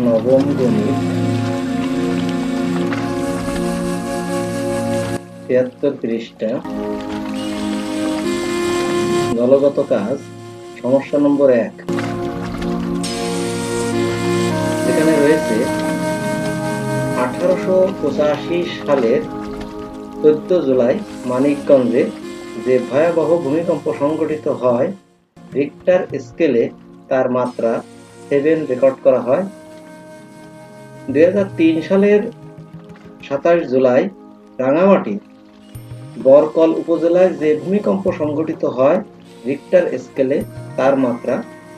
নবম গণিত ৭৩ পৃষ্ঠা, দলগত কাজ, সমস্যা নম্বর ১। এখানে রয়েছে 1885 সালের 14 জুলাই মানিকগঞ্জে যে ভয়াবহ ভূমিকম্প সংঘটিত হয়, রিক্টার স্কেলে তার মাত্রা 7 রেকর্ড করা হয়। 2003 সালের 27 জুলাই রাঙামাটি বরকল উপজেলায় যে ভূমিকম্প সংঘটিত হয়, রিক্টার স্কেলে তার মাত্রা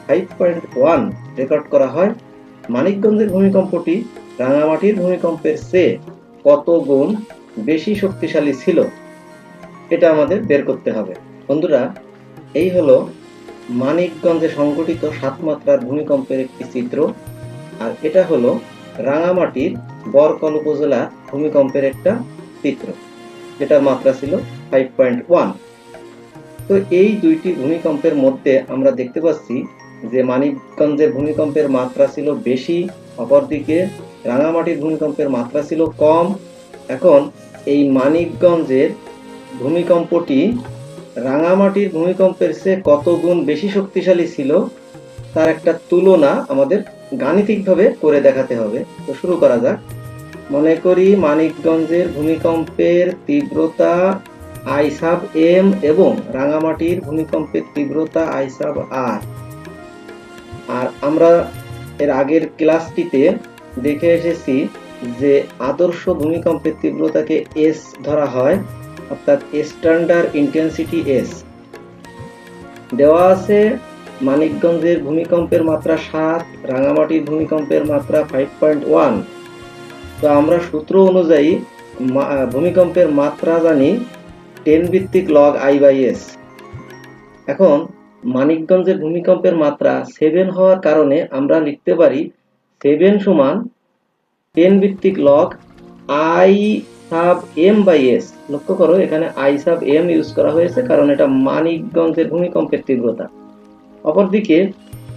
5.1 রেকর্ড করা হয়। মানিকগঞ্জের ভূমিকম্পটি রাঙামাটির ভূমিকম্পের চেয়ে কত গুণ বেশি শক্তিশালী ছিল, এটা আমাদের বের করতে হবে। বন্ধুরা, এই হলো মানিকগঞ্জে সংঘটিত 7 মাত্রার ভূমিকম্পের একটি চিত্র, আর এটা হলো রাঙামাটির বরকল উপজেলার ভূমিকম্পের একটা চিত্র, যেটার মাত্রা ছিল 5.1। তো এই দুইটি ভূমিকম্পের মধ্যে আমরা দেখতে পাচ্ছি যে মানিকগঞ্জের ভূমিকম্পের মাত্রা ছিল বেশি, অপরদিকে রাঙামাটির ভূমিকম্পের মাত্রা ছিল কম। এখন এই মানিকগঞ্জের ভূমিকম্পটি রাঙামাটির ভূমিকম্পের চেয়ে কত গুণ বেশি শক্তিশালী ছিল, তার একটা তুলনা আমাদের গাণিতিকভাবে করে দেখাতে হবে। তো শুরু করা যাক। মনে করি মানিকগঞ্জের ভূমিকম্পের তীব্রতা I sub m এবং রাঙামাটির ভূমিকম্পের তীব্রতা I sub r। আর আমরা এর আগের ক্লাসটিতে দেখে এসেছি যে আদর্শ ভূমিকম্পের তীব্রতাকে S ধরা হয়, অর্থাৎ স্ট্যান্ডার্ড ইন্টেন্সিটি S। দেওয়া আছে মানিকগঞ্জের ভূমিকম্পের মাত্রা 7, রাঙামাটির ভূমিকম্পের মাত্রা 5.1। তো আমরা সূত্র অনুযায়ী ভূমিকম্পের মাত্রা জানি 10 ভিত্তিক log I/s। এখন মানিকগঞ্জের ভূমিকম্পের মাত্রা 7 হওয়ার কারণে আমরা লিখতে পারি 7 সমান 10 ভিত্তিক log I sub m/s। লক্ষ্য করো, এখানে I sub m ইউজ করা হয়েছে কারণ এটা মানিকগঞ্জের ভূমিকম্পের তীব্রতা। অপরদিকে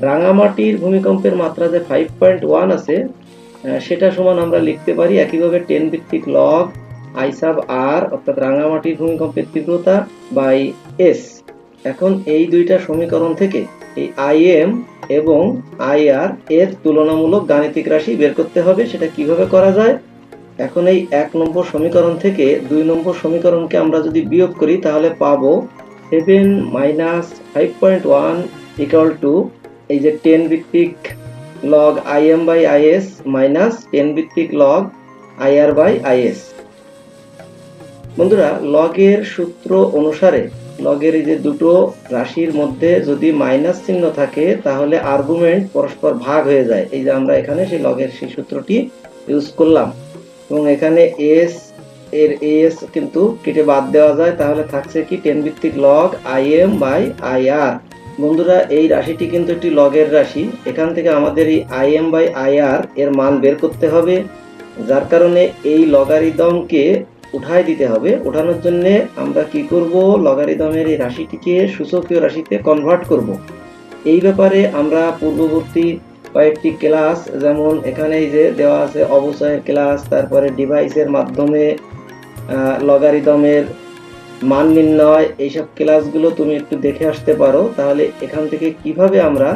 রাঙামাটির ভূমিকম্পের মাত্রা যে 5.1 আছে, সেটা সমান আমরা লিখতে পারি একইভাবে 10 ভিত্তিক log I sub r, অর্থাৎ রাঙামাটির ভূমিকম্পের তীব্রতা বাই s। এখন এই দুইটা সমীকরণ থেকে এই im এবং ir এর তুলনামূলক গাণিতিক রাশি বের করতে হবে। সেটা কিভাবে করা যায়? এখন এই 1 নম্বর সমীকরণ থেকে 2 নম্বর সমীকরণকে আমরা যদি বিয়োগ করি তাহলে পাবো 7 minus 5.1 equal to এই যে 10 ভিত্তিক log im by is minus 10 ভিত্তিক log ir by is। বন্ধুরা, লগের সূত্র অনুসারে লগের এই যে দুটো রাশির মধ্যে যদি মাইনাস চিহ্ন থাকে তাহলে আর্গুমেন্ট পরস্পর ভাগ হয়ে যায়। এই যে আমরা এখানে সেই লগের সেই সূত্রটি ইউজ করলাম, এবং এখানে s এর as কিন্তু কেটে বাদ দেওয়া যায়, তাহলে থাকছে কি 10 ভিত্তিক log im by ir। বন্ধুরা, এই রাশিটি কিন্তু একটি লগের রাশি, এখান থেকে আমাদের এই im by ir এর মান বের করতে হবে, যার কারণে এই লগারিদমকে উঠাই দিতে হবে। উঠানোর জন্য আমরা কি করব, লগারিদমের এই রাশিটিকে সূচকীয় রাশিতে কনভার্ট করব। এই ব্যাপারে আমরা পূর্ববর্তী কয়েকটি ক্লাস, যেমন এখানে এই যে দেওয়া আছে অবচয়ের ক্লাস, তারপরে ডিভাইসের মাধ্যমে লগারিদমের মান নির্ণয়, এইসব ক্লাসগুলো তুমি একটু দেখে আসতে পারো। তাহলে এখান থেকে কিভাবে আমরা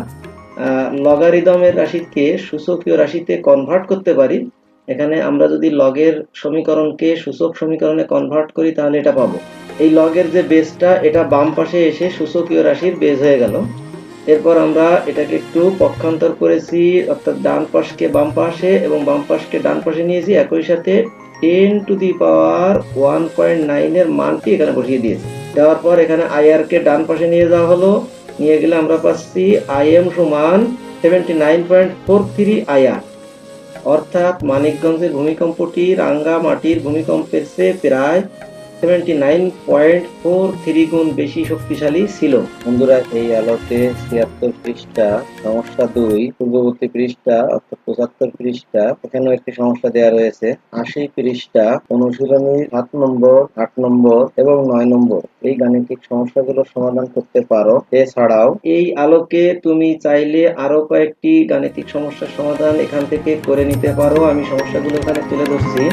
লগারিদমের রাশিকে সূচকীয় রাশিতে কনভার্ট করতে পারি, এখানে আমরা যদি লগের সমীকরণকে সূচক সমীকরণে কনভার্ট করি তাহলে এটা পাবো। এই লগের যে বেসটা, এটা বাম পাশে এসে সূচকীয় রাশির বেস হয়ে গেল। এরপর আমরা এটাকে একটু পক্ষান্তর করেছি, অর্থাৎ ডান পাশকে বাম পাশে এবং বাম পাশকে ডান পাশে নিয়েছি। একই সাথে 10 টু দি পাওয়ার 1.9 এর মানটি এখানে বসিয়ে দিয়েছি। দেওয়ার পর এখানে ir কে ডান পাশে নিয়ে যাওয়া হলো, নিয়ে গেলে আমরা পাচ্ছি im সমান 79.43 ir। অর্থাৎ মানিকগঞ্জের ভূমিকম্পটি রাঙ্গামাটির ভূমিকম্পের চেয়ে প্রায় 79.43 গুণ বেশি শক্তিশালী ছিল। বন্ধুরা, এই আলোকে 76 পৃষ্ঠা, সমস্যা 2, পূর্ববর্তী পৃষ্ঠা অর্থাৎ 75 পৃষ্ঠা, এখানেও একটি সমস্যা দেওয়া রয়েছে। 80 পৃষ্ঠা, অনুশীলনী 7 নম্বর, 8 নম্বর এবং 9 নম্বর এই গাণিতিক সমস্যাগুলো সমাধান করতে পারো। এছাড়াও এই আলোকে তুমি চাইলে আরো কয়েকটি গাণিতিক সমস্যার সমাধান এখান থেকে করে নিতে পারো। আমি সমস্যাগুলো এখানে তুলে ধরছি।